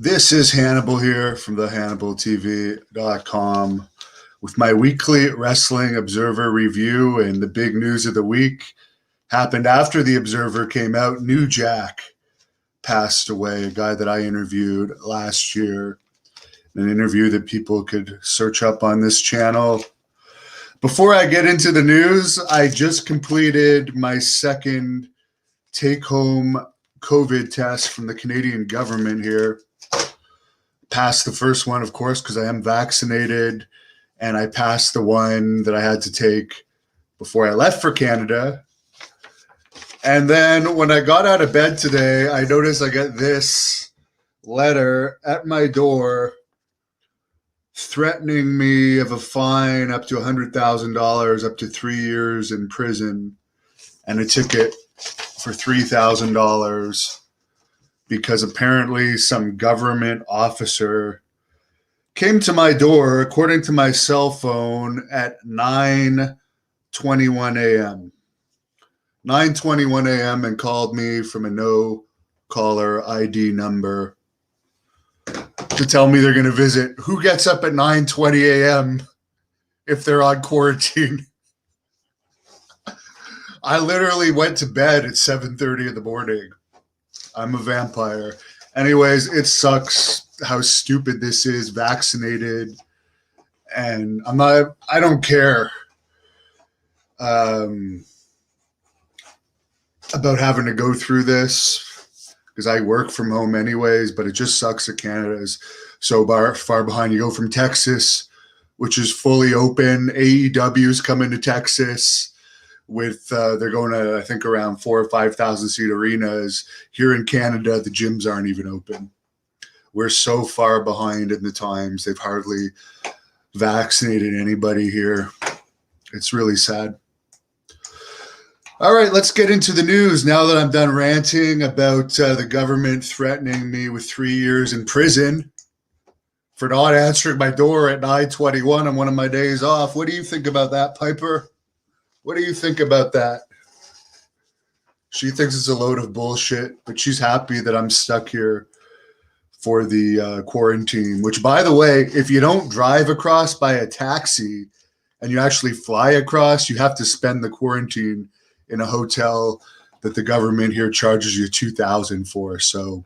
This is Hannibal here from the HannibalTV.com with my weekly Wrestling Observer review. And the big news of the week happened after the Observer came out. New Jack passed away, a guy that I interviewed last year, an interview that people could search up on this channel. Before I get into the news, I just completed my second take-home COVID test from the Canadian government here. Passed the first one, of course, because I am vaccinated, and I passed the one that I had to take before I left for Canada. And then when I got out of bed today, I noticed I got this letter at my door threatening me of a fine up to $100,000, up to 3 years in prison, and a ticket for $3,000. Because apparently some government officer came to my door, according to my cell phone, at 9:21 a.m. 9:21 a.m. and called me from a no-caller ID number to tell me they're going to visit. Who gets up at 9:20 a.m. if they're on quarantine? I literally went to bed at 7:30 in the morning. I'm a vampire. Anyways, it sucks how stupid this is, vaccinated. And I don't care about having to go through this because I work from home anyways, but it just sucks that Canada is so far behind. You go from Texas, which is fully open. AEW's coming to Texas. They're going to, I think, around 4,000 or 5,000 seat arenas. Here in Canada, the gyms aren't even open. We're so far behind in the times. They've hardly vaccinated anybody here. It's really sad. All right, let's get into the news. Now that I'm done ranting about the government threatening me with 3 years in prison for not answering my door at 9:21 on one of my days off. What do you think about that, Piper? What do you think about that? She thinks it's a load of bullshit, but she's happy that I'm stuck here for the quarantine, which, by the way, if you don't drive across by a taxi and you actually fly across, you have to spend the quarantine in a hotel that the government here charges you $2,000 for. So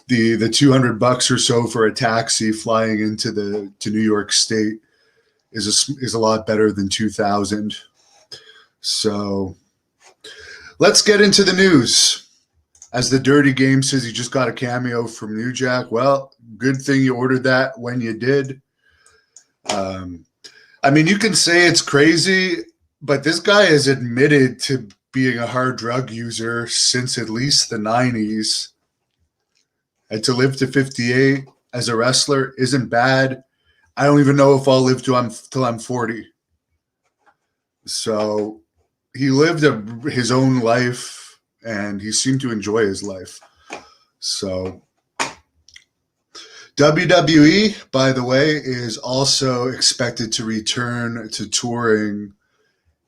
the $200 or so for a taxi flying into New York State is a lot better than $2,000. So let's get into the news. As the Dirty Game says, he just got a cameo from New Jack. Well, good thing you ordered that when you did. I mean, you can say it's crazy, but this guy has admitted to being a hard drug user since at least the 90s. And to live to 58 as a wrestler isn't bad. I don't even know if I'll live till I'm 40. So he lived his own life, and he seemed to enjoy his life. So WWE, by the way, is also expected to return to touring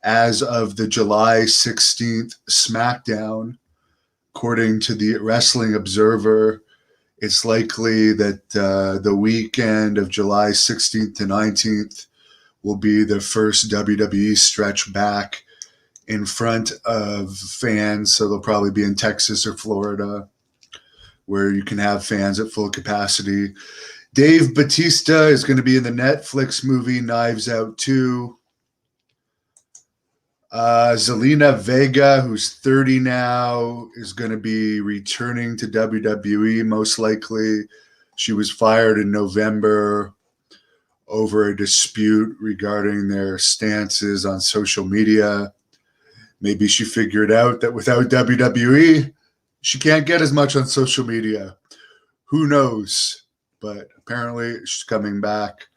as of the July 16th SmackDown. According to the Wrestling Observer, it's likely that the weekend of July 16th to 19th will be the first WWE stretch back in front of fans. So they'll probably be in Texas or Florida, where you can have fans at full capacity. Dave Bautista is going to be in the Netflix movie Knives Out 2. Zelina Vega, who's 30 now, is going to be returning to WWE, most likely. She was fired in November over a dispute regarding their stances on social media. Maybe she figured out that without WWE, she can't get as much on social media. Who knows? But apparently she's coming back.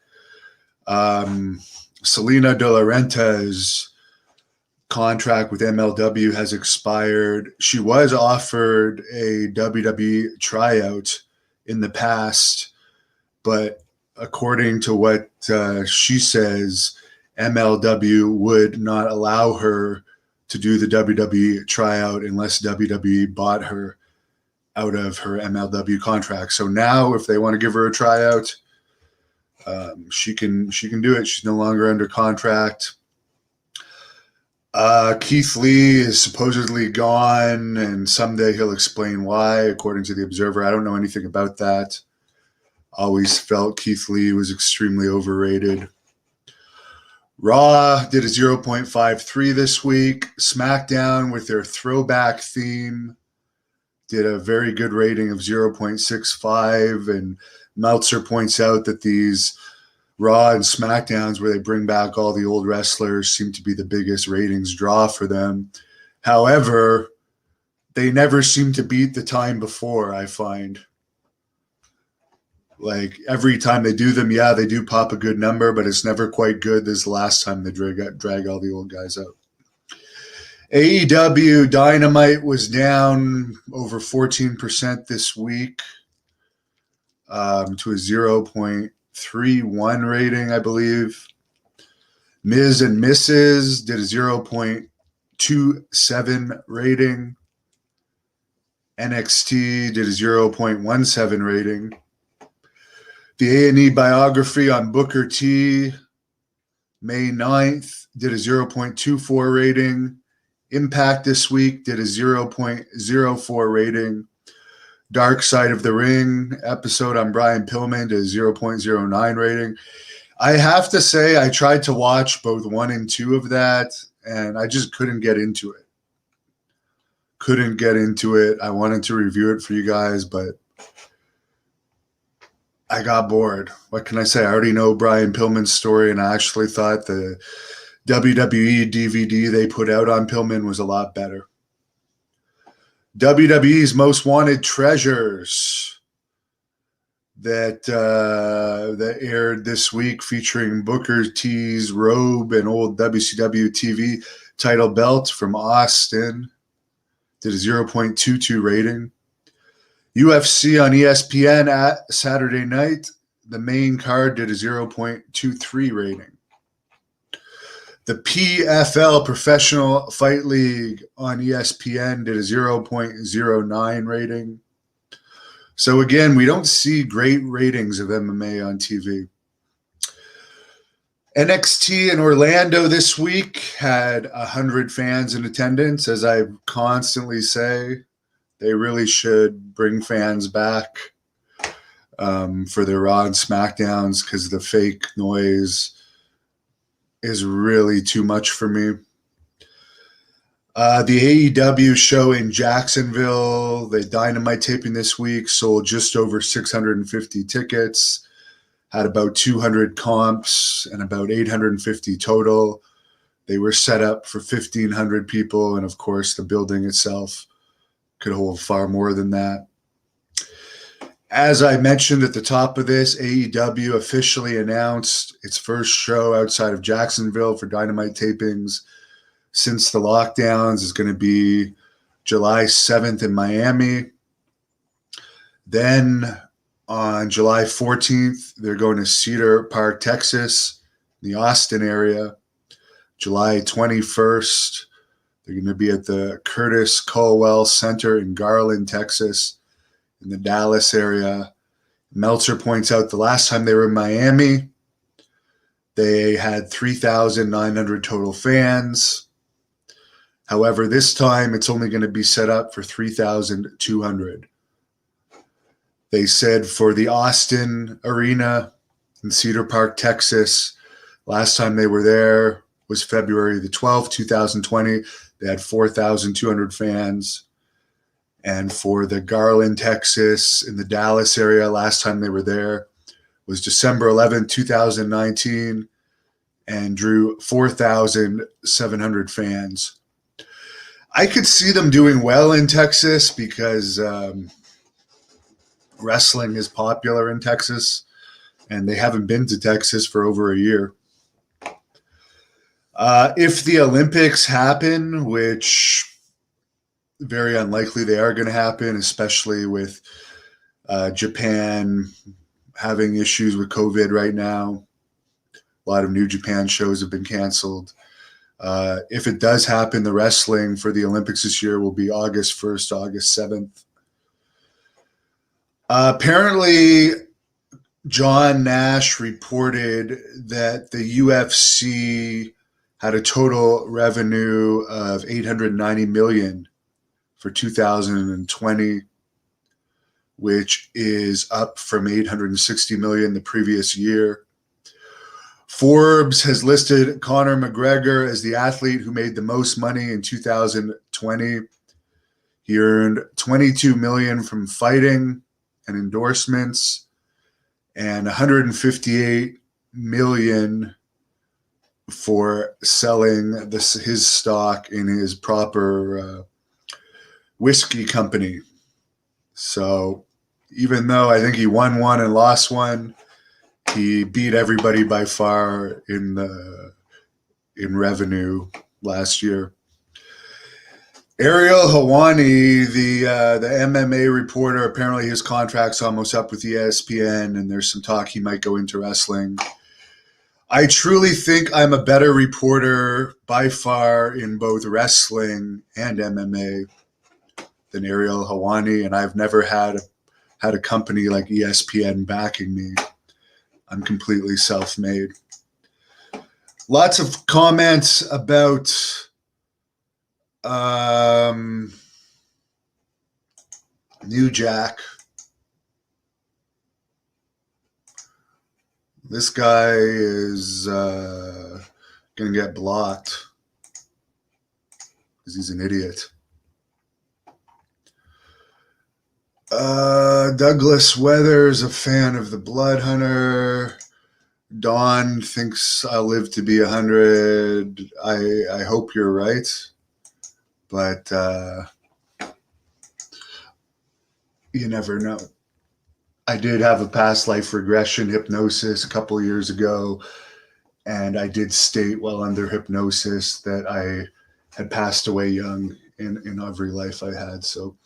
Selena De La Renta's contract with MLW has expired. She was offered a WWE tryout in the past, but according to what she says, MLW would not allow her to do the WWE tryout unless WWE bought her out of her MLW contract. So now, if they want to give her a tryout, she can do it. She's no longer under contract. Keith Lee is supposedly gone, and someday he'll explain why, according to the Observer. I don't know anything about that. Always felt Keith Lee was extremely overrated. Raw did a 0.53 this week. SmackDown, with their throwback theme, did a very good rating of 0.65. And Meltzer points out that these Raw and SmackDowns, where they bring back all the old wrestlers, seem to be the biggest ratings draw for them. However, they never seem to beat the time before, I find. Like, every time they do them, yeah, they do pop a good number, but it's never quite good as the last time they drag all the old guys out. AEW Dynamite was down over 14% this week to a 0.31 rating, I believe. Miz and Mrs. did a 0.27 rating. NXT did a 0.17 rating. The A&E biography on Booker T, May 9th, did a 0.24 rating. Impact this week did a 0.04 rating. Dark Side of the Ring episode on Brian Pillman did a 0.09 rating. I have to say, I tried to watch both 1 and 2 of that, and I just couldn't get into it. I wanted to review it for you guys, but I got bored. What can I say? I already know Brian Pillman's story, and I actually thought the WWE DVD they put out on Pillman was a lot better. WWE's Most Wanted Treasures that aired this week, featuring Booker T's robe and old WCW TV title belt from Austin, did a 0.22 rating. UFC on ESPN at Saturday night, the main card did a 0.23 rating. The PFL, Professional Fight League, on ESPN did a 0.09 rating. So again, we don't see great ratings of MMA on TV. NXT in Orlando this week had 100 fans in attendance. As I constantly say, they really should bring fans back for their Raw and SmackDowns, because the fake noise is really too much for me. The AEW show in Jacksonville, the Dynamite taping this week, sold just over 650 tickets, had about 200 comps and about 850 total. They were set up for 1,500 people, and of course the building itself could hold far more than that. As I mentioned at the top of this, AEW officially announced its first show outside of Jacksonville for Dynamite tapings since the lockdowns is going to be July 7th in Miami. Then on July 14th, they're going to Cedar Park, Texas, the Austin area. July 21st, they're going to be at the Curtis Culwell Center in Garland, Texas, in the Dallas area. Meltzer points out the last time they were in Miami, they had 3,900 total fans. However, this time it's only going to be set up for 3,200. They said for the Austin Arena in Cedar Park, Texas, last time they were there was February the 12th, 2020. They had 4,200 fans. And for the Garland, Texas, in the Dallas area, last time they were there was December 11th, 2019, and drew 4,700 fans. I could see them doing well in Texas because wrestling is popular in Texas, and they haven't been to Texas for over a year. If the Olympics happen, which very unlikely they are going to happen, especially with Japan having issues with COVID right now. A lot of New Japan shows have been canceled. If it does happen, the wrestling for the Olympics this year will be August 1st, August 7th. Apparently, John Nash reported that the UFC had a total revenue of $890 million for 2020, which is up from $860 million the previous year. Forbes has listed Conor McGregor as the athlete who made the most money in 2020. He earned $22 million from fighting and endorsements, and $158 million for selling his stock in his proper whiskey company. So even though I think he won one and lost one, he beat everybody by far in revenue last year. Ariel Helwani, the MMA reporter, apparently his contract's almost up with ESPN, and there's some talk he might go into wrestling. I truly think I'm a better reporter by far in both wrestling and MMA than Ariel Helwani, and I've never had a company like ESPN backing me. I'm completely self-made. Lots of comments about New Jack. This guy is going to get blocked because he's an idiot. Douglas Weathers, a fan of the Blood Hunter. Dawn thinks I'll live to be 100. I hope you're right. But you never know. I did have a past life regression hypnosis a couple of years ago, and I did state while under hypnosis that I had passed away young in every life I had. So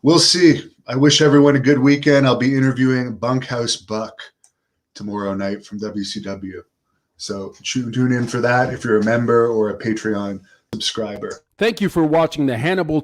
we'll see. I wish everyone a good weekend. I'll be interviewing Bunkhouse Buck tomorrow night from WCW. So tune in for that if you're a member or a Patreon subscriber. Thank you for watching the Hannibal